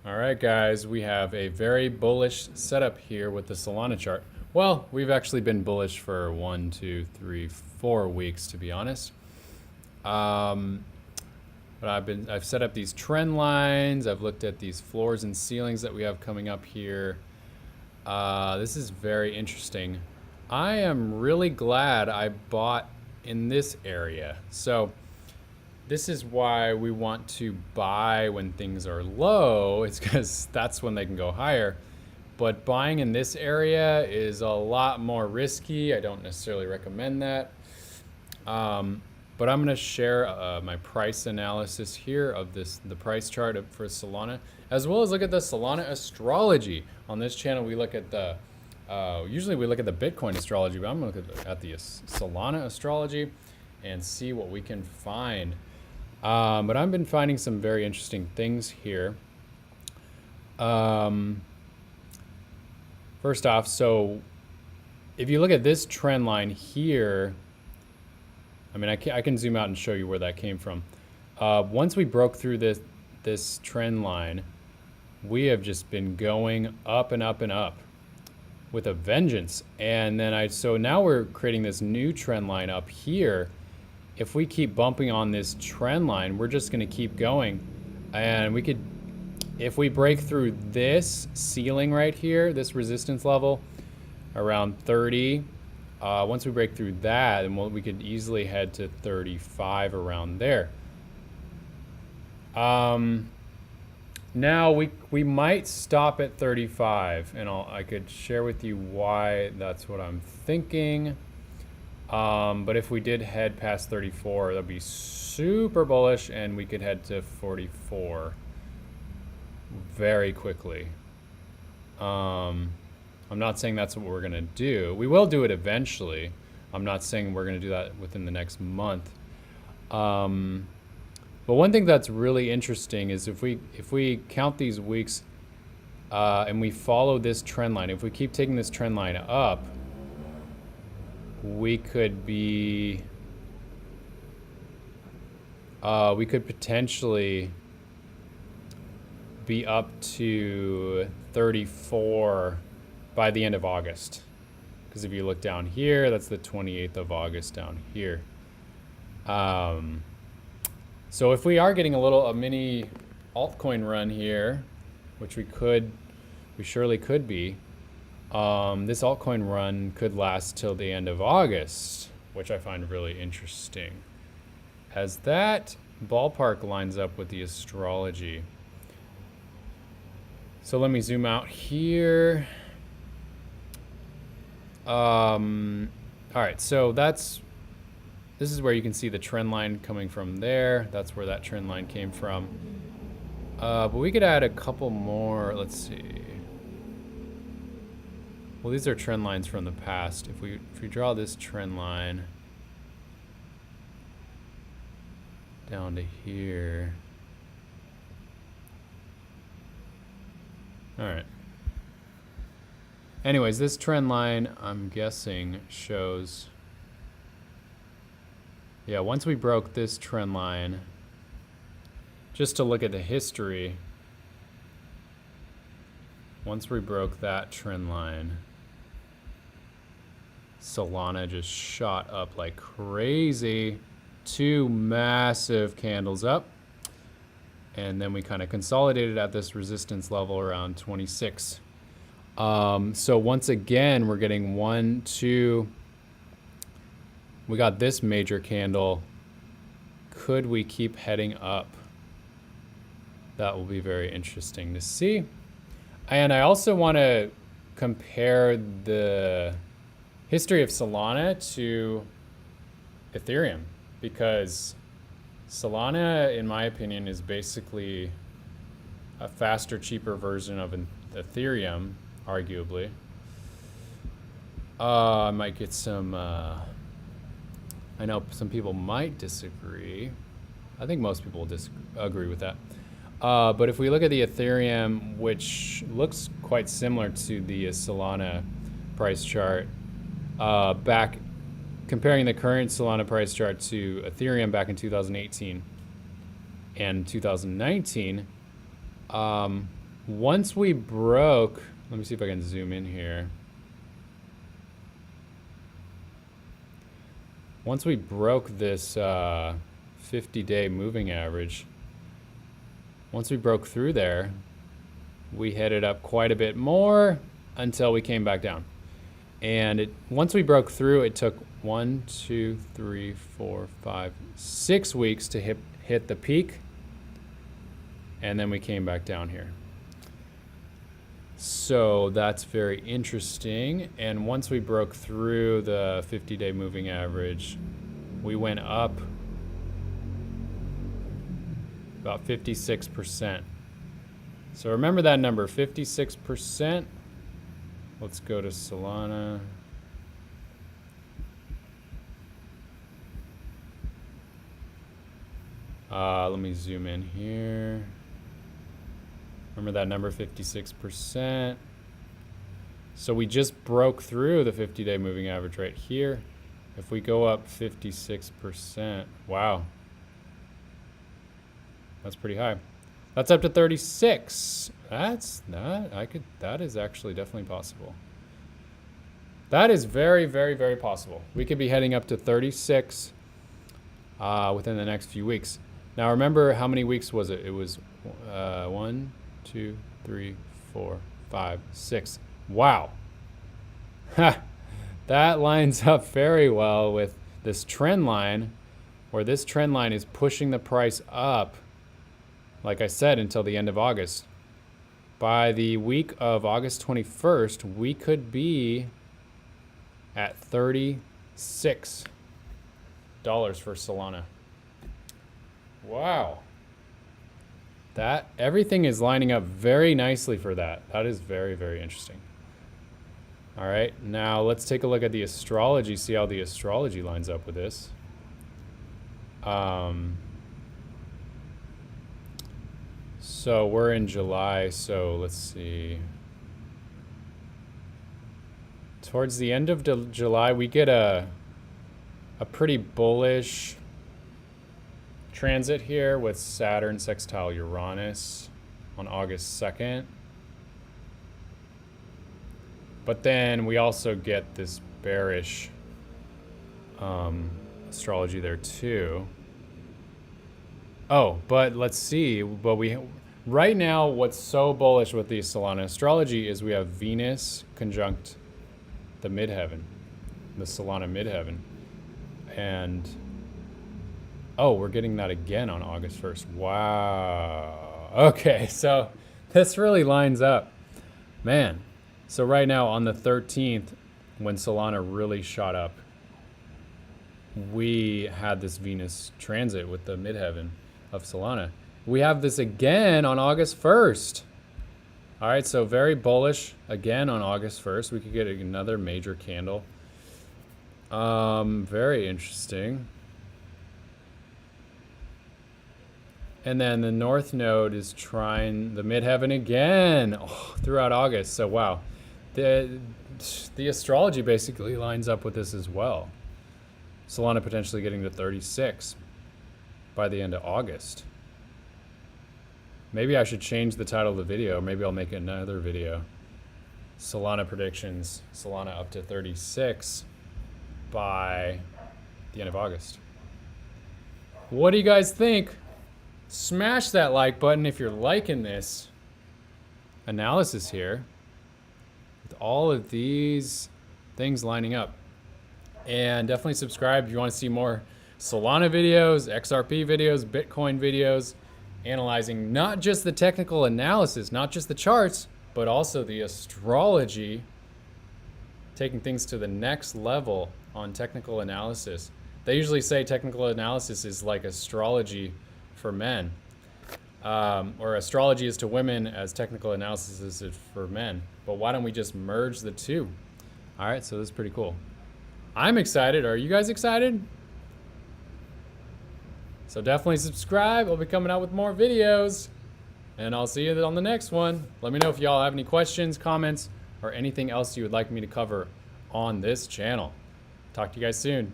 All right, guys, we have a very bullish setup here with the Solana chart. Well, we've actually been bullish for 1, 2, 3, 4 weeks, to be honest. But I've set up these trend lines. I've looked at these floors and ceilings that we have coming up here. This is very interesting. I am really glad I bought in this area. So this is why we want to buy when things are low. It's because that's when they can go higher. But buying in this area is a lot more risky. I don't necessarily recommend that. But I'm going to share my price analysis here of the price chart for Solana, as well as look at the Solana Astrology. On this channel, we look at the, usually we look at the Bitcoin Astrology, but I'm going to look at the Solana Astrology and see what we can find. But I've been finding some very interesting things here. First off, so if you look at this trend line here, I mean, I can zoom out and show you where that came from. Once we broke through this trend line, we have just been going up and up and up with a vengeance. And then so now we're creating this new trend line up here. If we keep bumping on this trend line, we're just gonna keep going. And we could, if we break through this ceiling right here, this resistance level around 30, once we break through that, then we could easily head to 35 around there. Now we might stop at 35, and I could share with you why that's what I'm thinking. But if we did head past 34, that'd be super bullish, and we could head to 44 very quickly. I'm not saying that's what we're gonna do. We will do it eventually. I'm not saying we're gonna do that within the next month. But one thing that's really interesting is if we count these weeks and we follow this trend line, if we keep taking this trend line up, we could potentially be up to 34 by the end of August. Because if you look down here, that's the 28th of August down here. So if we are getting a mini altcoin run here, which we surely could be, this altcoin run could last till the end of August, which I find really interesting, as that ballpark lines up with the astrology. So let me zoom out here. All right, so this is where you can see the trend line coming from there. That's where that trend line came from. But we could add a couple more. Let's see. Well, these are trend lines from the past. If we draw this trend line down to here. All right. Anyways, this trend line, I'm guessing, shows, yeah, once we broke this trend line, just to look at the history, once we broke that trend line, Solana just shot up like crazy, 2 massive candles up, and then we kind of consolidated at this resistance level around 26. So once again, we're getting 1, 2, we got this major candle. Could we keep heading up? That will be very interesting to see. And I also want to compare the history of Solana to Ethereum, because Solana, in my opinion, is basically a faster, cheaper version of an Ethereum, arguably. I might get some, I know some people might disagree. I think most people agree with that. But if we look at the Ethereum, which looks quite similar to the Solana price chart, comparing the current Solana price chart to Ethereum back in 2018 and 2019, once we broke, let me see if I can zoom in here. Once we broke this 50-day moving average, once we broke through there, we headed up quite a bit more until we came back down. And once we broke through, it took 1, 2, 3, 4, 5, 6 weeks to hit the peak. And then we came back down here. So that's very interesting. And once we broke through the 50-day moving average, we went up about 56%. So remember that number, 56%. Let's go to Solana. Let me zoom in here. Remember that number, 56%. So we just broke through the 50-day moving average right here. If we go up 56%, wow. That's pretty high. That's up to 36. That is actually definitely possible. That is very, very, very possible. We could be heading up to 36 within the next few weeks. Now remember, how many weeks was it? It was 1, 2, 3, 4, 5, 6. Wow. That lines up very well with this trend line, where this trend line is pushing the price up, like I said, until the end of August. By the week of August 21st, we could be at $36 for Solana. Wow. That, everything is lining up very nicely for that. That is very, very interesting. All right, now let's take a look at the astrology, see how the astrology lines up with this. So we're in July, so let's see. Towards the end of July, we get a pretty bullish transit here with Saturn sextile Uranus on August 2nd. But then we also get this bearish astrology there too. Oh, but let's see. But right now, what's so bullish with the Solana astrology is we have Venus conjunct the midheaven, the Solana midheaven. And oh, we're getting that again on August 1st. Wow. Okay, so this really lines up. Man. So right now on the 13th, when Solana really shot up, we had this Venus transit with the midheaven of Solana. We have this again on August 1st. All right, so very bullish again on August 1st. We could get another major candle. Very interesting. And then the North Node is trying the midheaven again throughout August. So wow. The astrology basically lines up with this as well. Solana potentially getting to 36 by the end of August. Maybe I should change the title of the video. Maybe I'll make another video. Solana predictions. Solana up to 36 by the end of August. What do you guys think? Smash that like button if you're liking this analysis here. All of these things lining up, and definitely subscribe if you want to see more Solana videos, XRP videos, Bitcoin videos, analyzing not just the technical analysis, not just the charts, but also the astrology, taking things to the next level on technical analysis. They usually say technical analysis is like astrology for men, or astrology is to women as technical analysis is for men. But why don't we just merge the two? All right, so this is pretty cool. I'm excited. Are you guys excited? So definitely subscribe. I'll be coming out with more videos, and I'll see you on the next one. Let me know if y'all have any questions, comments, or anything else you would like me to cover on this channel. Talk to you guys soon.